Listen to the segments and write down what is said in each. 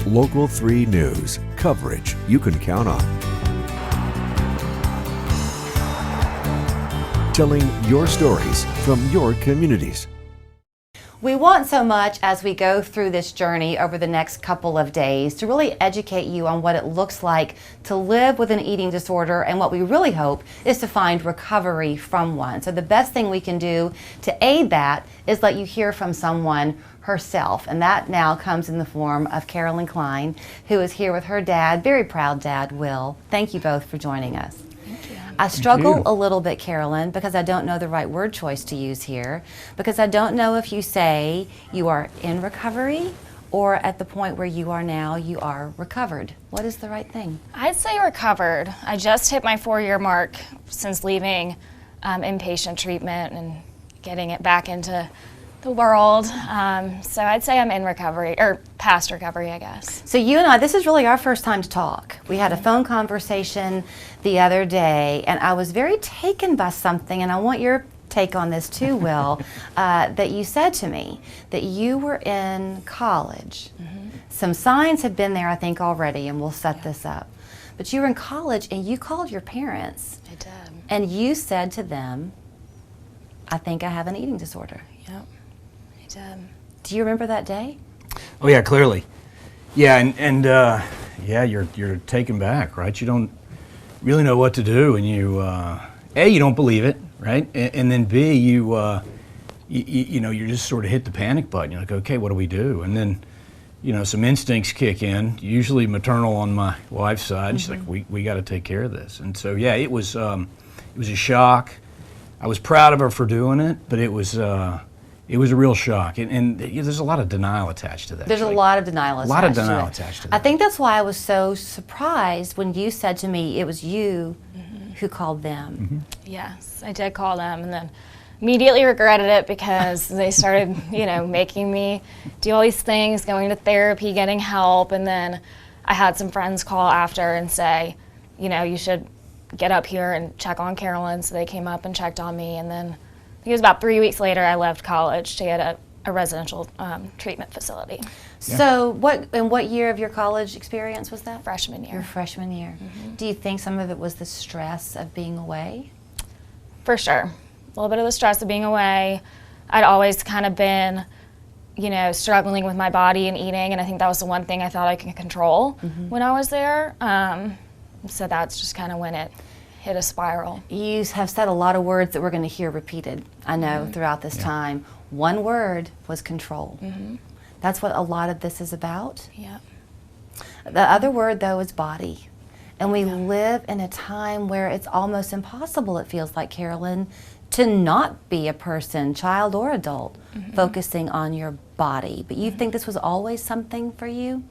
Local 3 News, coverage you can count on. Telling your stories from your communities. We want so much as we go through this journey over the next couple of days to really educate you on what it looks like to live with an eating disorder, and what we really hope is to find recovery from one. So the best thing we can do to aid that is let you hear from someone herself, and that now comes in the form of Carolyn Kline, who is here with her dad, very proud dad, Will. Thank you both for joining us. I struggle a little bit, Carolyn, because I don't know the right word choice to use here, because I don't know if you say you are in recovery or at the point where you are now, you are recovered. What is the right thing? I'd say recovered. I just hit my 4-year mark since leaving inpatient treatment and getting it back into the world. So I'd say I'm in recovery, or past recovery, I guess. So you and I, this is really our first time to talk. We had a phone conversation the other day, and I was very taken by something, and I want your take on this too, Will, that you said to me, that you were in college. Some signs had been there, I think, already, and we'll set this up. But you were in college, and you called your parents. I did. And you said to them, I think I have an eating disorder. Yep. Do you remember that day? Oh yeah, clearly. Yeah, and yeah, you're taken back, right? You don't really know what to do, and you A, you don't believe it, right? And then B, you know, you just sort of hit the panic button. You're like, okay, what do we do? And then, you know, some instincts kick in, usually maternal on my wife's side. She's like, we got to take care of this. And so yeah, it was a shock. I was proud of her for doing it, but it was a real shock, and there's a lot of denial attached to that. There's a lot of denial attached to it. A lot of denial attached to that. I think that's why I was so surprised when you said to me it was you who called them. Yes, I did call them, and then immediately regretted it because they started, you know, making me do all these things, going to therapy, getting help, and then I had some friends call after and say, you know, you should get up here and check on Carolyn, so they came up and checked on me, and then I think it was about 3 weeks later I left college to get a residential treatment facility. Yeah. So what year of your college experience was that? Freshman year. Your freshman year. Do you think some of it was the stress of being away? For sure. A little bit of the stress of being away. I'd always kind of been, you know, struggling with my body and eating, and I think that was the one thing I thought I could control when I was there. So that's just kind of when it hit a spiral. You have said a lot of words that we're going to hear repeated, I know, throughout this time. One word was control. That's what a lot of this is about. Yeah. The other word, though, is body. And we live in a time where it's almost impossible, it feels like, Carolyn, to not be a person, child or adult, focusing on your body. But you think this was always something for you?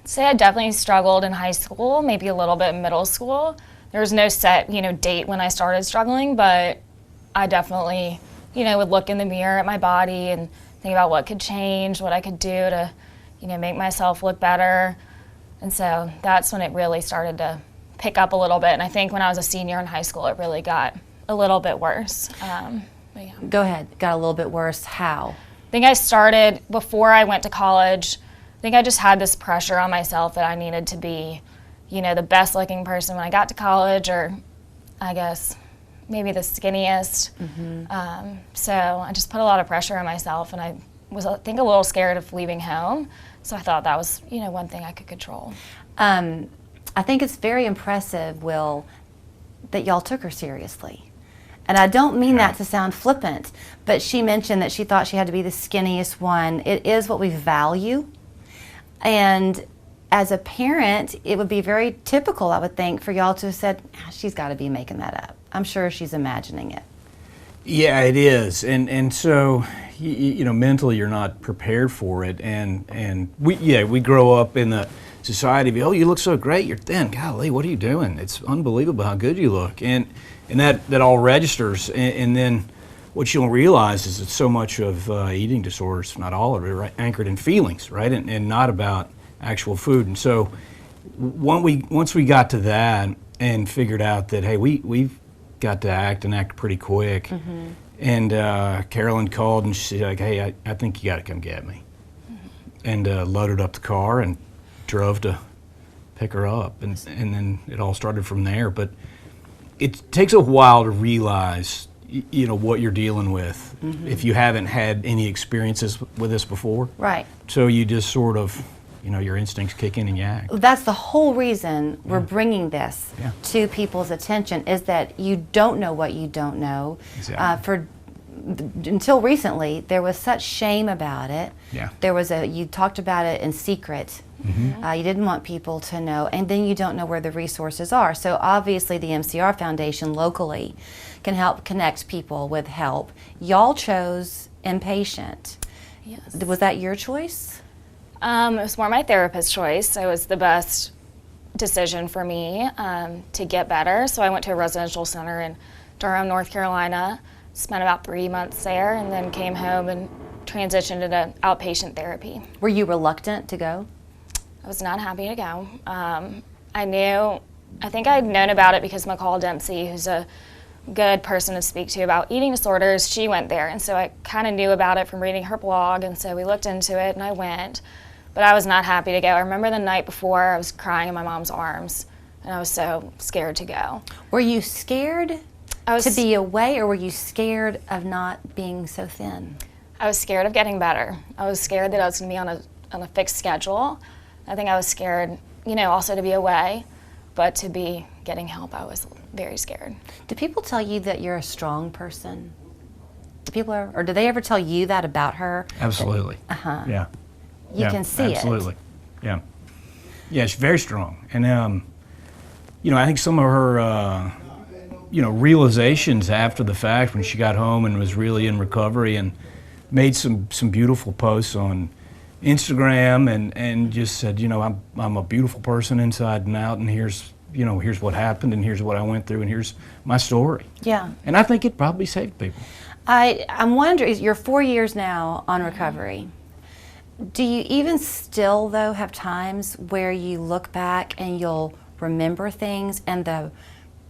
I'd say I definitely struggled in high school, maybe a little bit in middle school. There was no set, you know, date when I started struggling, but I definitely, you know, would look in the mirror at my body and think about what could change, what I could do to, you know, make myself look better. And so that's when it really started to pick up a little bit. And I think when I was a senior in high school, it really got a little bit worse. But yeah. Go ahead. Got a little bit worse. How? I think I started before I went to college. I think I just had this pressure on myself that I needed to be, you know, the best looking person when I got to college, or I guess maybe the skinniest. So I just put a lot of pressure on myself, and I was, I think, a little scared of leaving home. So I thought that was, you know, one thing I could control. I think it's very impressive, Will, that y'all took her seriously. And I don't mean that to sound flippant, but she mentioned that she thought she had to be the skinniest one. It is what we value. And as a parent, it would be very typical, I would think, for y'all to have said, she's got to be making that up. I'm sure she's imagining it. Yeah, it is. And so, you know, mentally you're not prepared for it. And we grow up in the society of, oh, you look so great, you're thin. Golly, what are you doing? It's unbelievable how good you look. And that all registers. And then what you don't realize is that so much of eating disorders, not all of it, right, anchored in feelings, right, and not about actual food. And so once we got to that and figured out that, hey, we've got to act pretty quick. And Carolyn called and she said, like, hey, I think you got to come get me. And loaded up the car and drove to pick her up, and then it all started from there. But it takes a while to realize, what you're dealing with if you haven't had any experiences with this before. Right. So you just sort of, your instincts kick in and you act. That's the whole reason we're bringing this to people's attention, is that you don't know what you don't know. Exactly. Until recently, there was such shame about it. Yeah. You talked about it in secret. You didn't want people to know, and then you don't know where the resources are. So obviously the MCR Foundation locally can help connect people with help. Y'all chose inpatient. Yes. Was that your choice? It was more my therapist's choice. It was the best decision for me to get better. So I went to a residential center in Durham, North Carolina, spent about 3 months there, and then came home and transitioned into outpatient therapy. Were you reluctant to go? I was not happy to go. I think I'd known about it because McCall Dempsey, who's a good person to speak to about eating disorders, she went there. And so I kind of knew about it from reading her blog, and so we looked into it and I went. But I was not happy to go. I remember the night before I was crying in my mom's arms, and I was so scared to go. Were you scared to be away, or were you scared of not being so thin? I was scared of getting better. I was scared that I was going to be on a fixed schedule. I think I was scared, also to be away, but to be getting help, I was very scared. Do people tell you that you're a strong person? Or do they ever tell you that about her? Absolutely. Yeah. You can see absolutely. Yeah. Yeah, she's very strong. And, I think some of her, realizations after the fact, when she got home and was really in recovery and made some beautiful posts on Instagram and just said, I'm a beautiful person inside and out, and here's what happened, and here's what I went through, and here's my story. Yeah. And I think it probably saved people. I'm wondering, you're 4 years now on recovery. Do you even still, though, have times where you look back and you'll remember things and the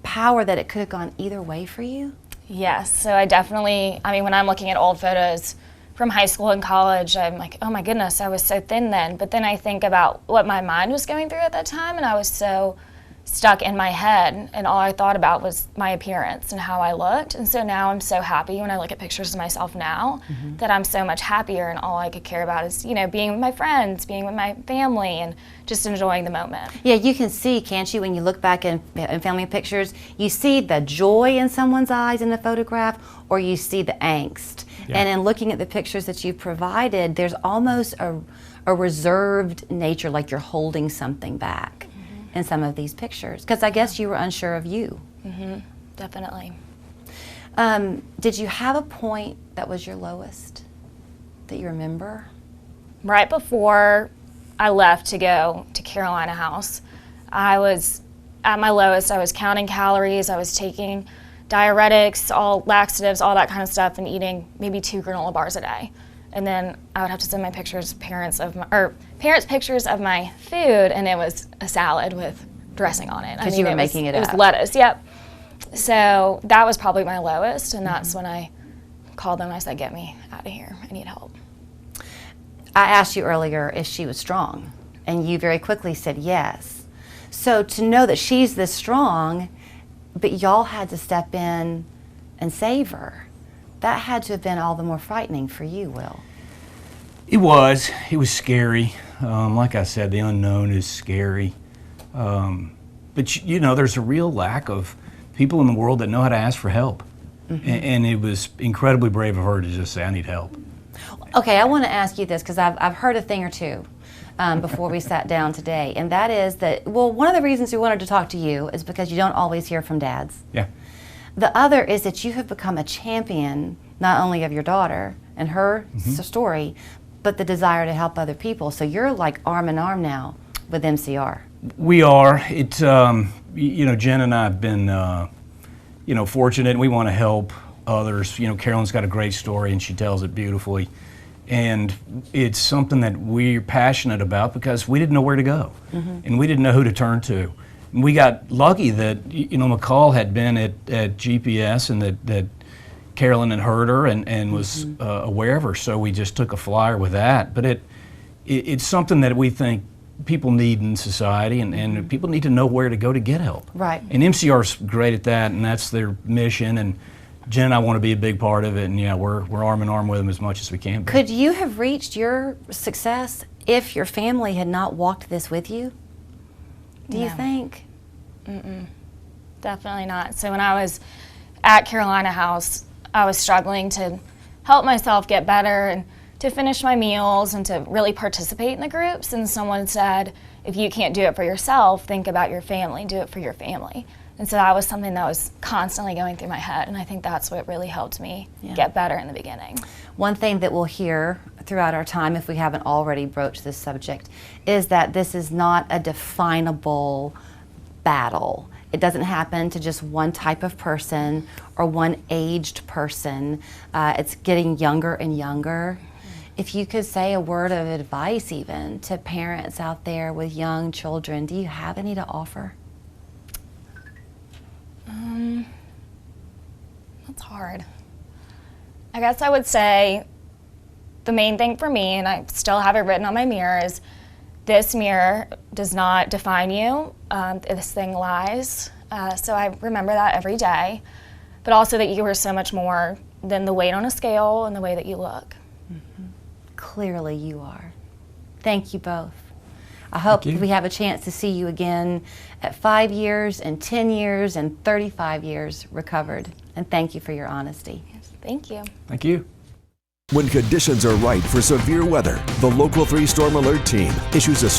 power that it could have gone either way for you? Yes, so I definitely, when I'm looking at old photos from high school and college, I'm like, oh my goodness, I was so thin then. But then I think about what my mind was going through at that time, and I was so stuck in my head, and all I thought about was my appearance and how I looked. And so now I'm so happy when I look at pictures of myself now that I'm so much happier, and all I could care about is, being with my friends, being with my family, and just enjoying the moment. Yeah, you can see, can't you, when you look back in family pictures, you see the joy in someone's eyes in the photograph, or you see the angst. Yeah. And in looking at the pictures that you've provided, there's almost a reserved nature, like you're holding something back in some of these pictures, because I guess you were unsure of you. Definitely. Did you have a point that was your lowest that you remember? Right before I left to go to Carolina House, I was at my lowest. I was counting calories, I was taking diuretics, all laxatives, all that kind of stuff, and eating maybe 2 granola bars a day. And then I would have to send my parents pictures of my food, and it was a salad with dressing on it. Because you were making it up. It was lettuce, yep. So that was probably my lowest, and that's when I called them. I said, get me out of here. I need help. I asked you earlier if she was strong, and you very quickly said yes. So to know that she's this strong, but y'all had to step in and save her, that had to have been all the more frightening for you, Will. It was scary. Like I said, the unknown is scary. But there's a real lack of people in the world that know how to ask for help. And it was incredibly brave of her to just say, I need help. Okay, I want to ask you this, because I've heard a thing or two before we sat down today, and that is that, one of the reasons we wanted to talk to you is because you don't always hear from dads. Yeah. The other is that you have become a champion, not only of your daughter and her story, but the desire to help other people. So you're like arm in arm now with MCR. We are. It's, Jen and I have been, fortunate, and we want to help others. Carolyn's got a great story, and she tells it beautifully. And it's something that we're passionate about because we didn't know where to go, and we didn't know who to turn to. And we got lucky that, McCall had been at GPS, and that Carolyn had heard her and was aware of her, so we just took a flyer with that. But it's something that we think people need in society, and people need to know where to go to get help. Right. And MCR's great at that, and that's their mission. And Jen and I want to be a big part of it, and yeah, we're arm in arm with them as much as we can be. Could you have reached your success if your family had not walked this with you? Do you think? Definitely not. So when I was at Carolina House, I was struggling to help myself get better and to finish my meals and to really participate in the groups. And someone said, if you can't do it for yourself, think about your family, do it for your family. And so that was something that was constantly going through my head, and I think that's what really helped me get better in the beginning. One thing that we'll hear throughout our time, if we haven't already broached this subject, is that this is not a definable battle. It doesn't happen to just one type of person or one aged person. It's getting younger and younger. If you could say a word of advice even to parents out there with young children, do you have any to offer? That's hard. I guess I would say the main thing for me, and I still have it written on my mirror, is this mirror does not define you. This thing lies. So I remember that every day, but also that you are so much more than the weight on a scale and the way that you look. Clearly you are. Thank you both. I hope we have a chance to see you again at 5 years and 10 years and 35 years recovered. And thank you for your honesty. Yes, thank you. Thank you. When conditions are right for severe weather, the Local 3 Storm Alert Team issues a